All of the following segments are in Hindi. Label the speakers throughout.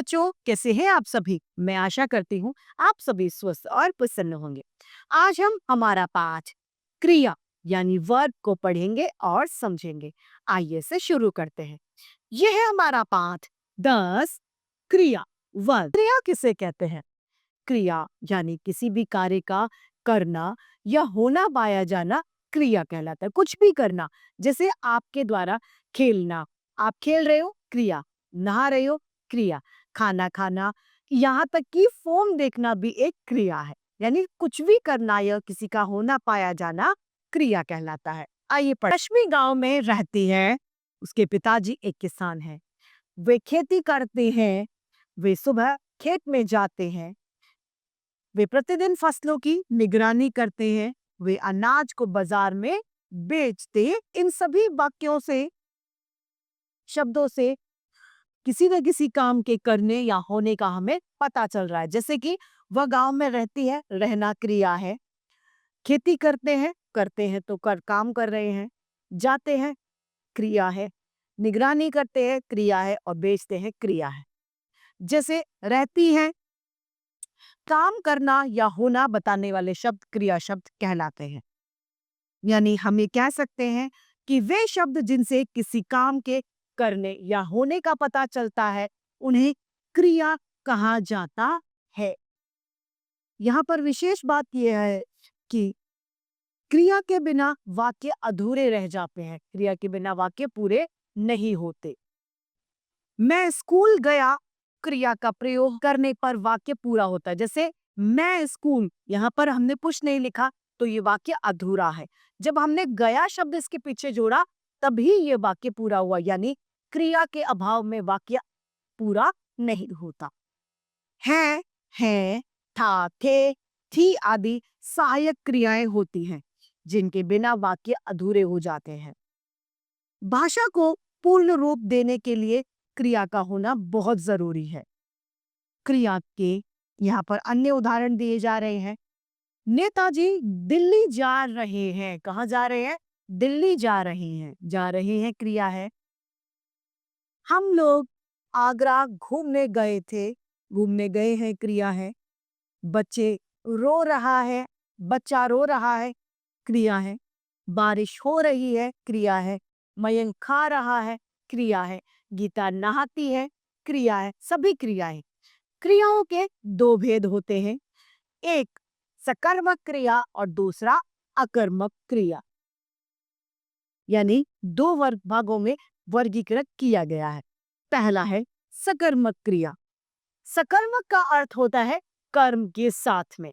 Speaker 1: बच्चों, कैसे हैं आप सभी? मैं आशा करती हूँ आप सभी स्वस्थ और प्रसन्न होंगे। आज हम हमारा पाठ क्रिया यानी वर्ब को पढ़ेंगे और समझेंगे। आइए इसे शुरू करते हैं। यह है हमारा पाठ 10 क्रिया। वर्ब क्रिया किसे कहते हैं? क्रिया यानी किसी भी कार्य का करना या होना पाया जाना क्रिया कहलाता है। कुछ भी करना, जैसे आपके द्वारा खेलना, आप खेल रहे हो क्रिया, नहा रहे हो क्रिया, खाना खाना, यहाँ तक कि फोन देखना भी एक क्रिया है। यानी कुछ भी करना या किसी का होना पाया जाना क्रिया कहलाता है। आइए रश्मि गांव में रहती है। उसके पिताजी एक किसान हैं। वे खेती करते हैं। वे सुबह खेत में जाते हैं। वे प्रतिदिन फसलों की निगरानी करते हैं। वे अनाज को बाजार में बेचते हैं। इन सभी वाक्यों से, शब्दों से किसी न किसी काम के करने या होने का हमें पता चल रहा है। जैसे कि वह गांव में रहती है, रहना क्रिया है। खेती करते हैं तो काम कर रहे हैं। जाते हैं क्रिया है। निगरानी करते हैं क्रिया है। और बेचते हैं क्रिया है। जैसे रहती है, काम करना या होना बताने वाले शब्द क्रिया शब्द कहलाते हैं। यानी हम ये कह सकते हैं कि वे शब्द जिनसे किसी काम के करने या होने का पता चलता है, उन्हें क्रिया कहा जाता है। यहाँ पर विशेष बात यह है कि क्रिया के बिना वाक्य अधूरे रह जाते हैं। क्रिया के बिना वाक्य पूरे नहीं होते। मैं स्कूल गया क्रिया का प्रयोग करने पर वाक्य पूरा होता है। जैसे मैं स्कूल, यहाँ पर हमने पुश नहीं लिखा तो ये वाक्य अधूरा है। जब हमने गया शब्द इसके पीछे जोड़ा तभी ये वाक्य पूरा हुआ। यानी क्रिया के अभाव में वाक्य पूरा नहीं होता। है, था, थे, थी आदि सहायक क्रियाएं होती हैं जिनके बिना वाक्य अधूरे हो जाते हैं। भाषा को पूर्ण रूप देने के लिए क्रिया का होना बहुत जरूरी है। क्रिया के यहाँ पर अन्य उदाहरण दिए जा रहे हैं। नेताजी दिल्ली जा रहे हैं। कहाँ जा रहे हैं? दिल्ली जा रहे हैं। जा रहे हैं क्रिया है। हम लोग आगरा घूमने गए थे। घूमने गए हैं क्रिया है। बच्चे रो रहा है। बच्चा रो रहा है क्रिया है। बारिश हो रही है क्रिया है। मयंक खा रहा है क्रिया है। गीता नहाती है क्रिया है। सभी क्रियाएं। क्रियाओं के दो भेद होते हैं, एक सकर्मक क्रिया और दूसरा अकर्मक क्रिया। यानी दो वर्ग भागों में वर्गीकृत किया गया है। पहला है सकर्मक क्रिया। सकर्मक का अर्थ होता है कर्म के साथ में।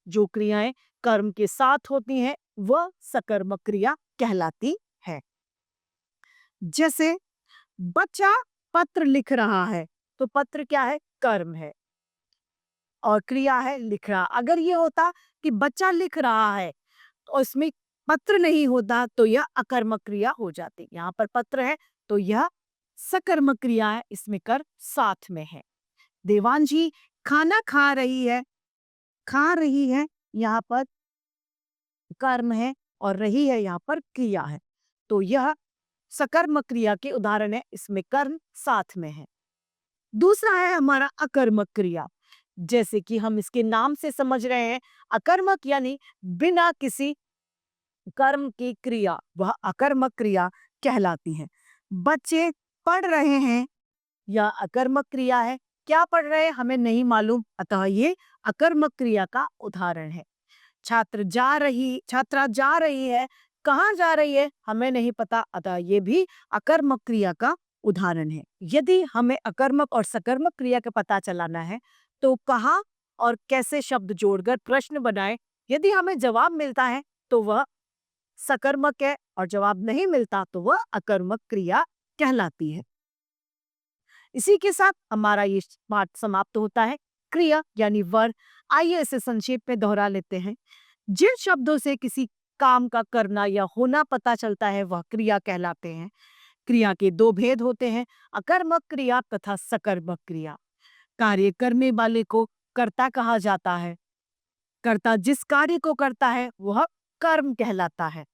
Speaker 1: जो क्रियाएं कर्म के साथ होती हैं वह सकर्मक क्रिया कहलाती है। जैसे बच्चा पत्र लिख रहा है तो पत्र क्या है? कर्म है और क्रिया है लिख रहा। अगर ये होता कि बच्चा लिख रहा है और इसमें पत्र नहीं होता तो यह अकर्मक क्रिया हो जाती। यहाँ पर पत्र है तो यह सकर्मक क्रिया है, इसमें कर साथ में है। देवांशी खाना खा रही है। खा रही है यहाँ पर कर्म है और रही है यहाँ पर क्रिया है। तो यह सकर्मक क्रिया के उदाहरण है, इसमें कर्म साथ में है। दूसरा है हमारा अकर्मक क्रिया। जैसे कि हम इसके नाम से समझ रहे हैं, अकर्मक यानी बिना किसी कर्म की क्रिया, वह अकर्मक क्रिया कहलाती है। बच्चे पढ़ रहे हैं, यह अकर्मक क्रिया है। क्या पढ़ रहे हैं हमें नहीं मालूम, अतः ये अकर्मक क्रिया का उदाहरण है। छात्रा जा रही है। कहाँ जा रही है हमें नहीं पता, अतः ये भी अकर्मक क्रिया का उदाहरण है। यदि हमें अकर्मक और सकर्मक क्रिया का पता चलाना है तो कहाँ और कैसे शब्द जोड़कर प्रश्न बनाएं। यदि हमें जवाब मिलता है तो वह सकर्मक है और जवाब नहीं मिलता तो वह अकर्मक क्रिया कहलाती है। इसी के साथ हमारा ये पाठ समाप्त होता है। क्रिया यानी वर्ब। आइए इसे संक्षेप में दोहरा लेते हैं। जिन शब्दों से किसी काम का करना या होना पता चलता है वह क्रिया कहलाते हैं। क्रिया के दो भेद होते हैं, अकर्मक क्रिया तथा सकर्मक क्रिया। कार्य करने वाले को कर्ता कहा जाता है। कर्ता जिस कार्य को करता है वह कर्म कहलाता है।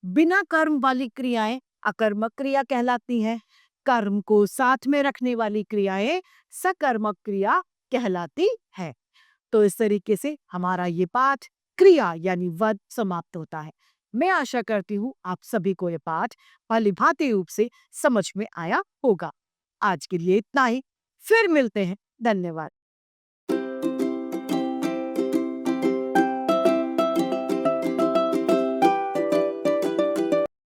Speaker 1: बिना कर्म वाली क्रियाएं अकर्मक क्रिया कहलाती हैं। कर्म को साथ में रखने वाली क्रियाएं सकर्मक क्रिया कहलाती है। तो इस तरीके से हमारा ये पाठ क्रिया यानी वर्ब समाप्त होता है। मैं आशा करती हूँ आप सभी को ये पाठ भली-भांति रूप से समझ में आया होगा। आज के लिए इतना ही। फिर मिलते हैं। धन्यवाद।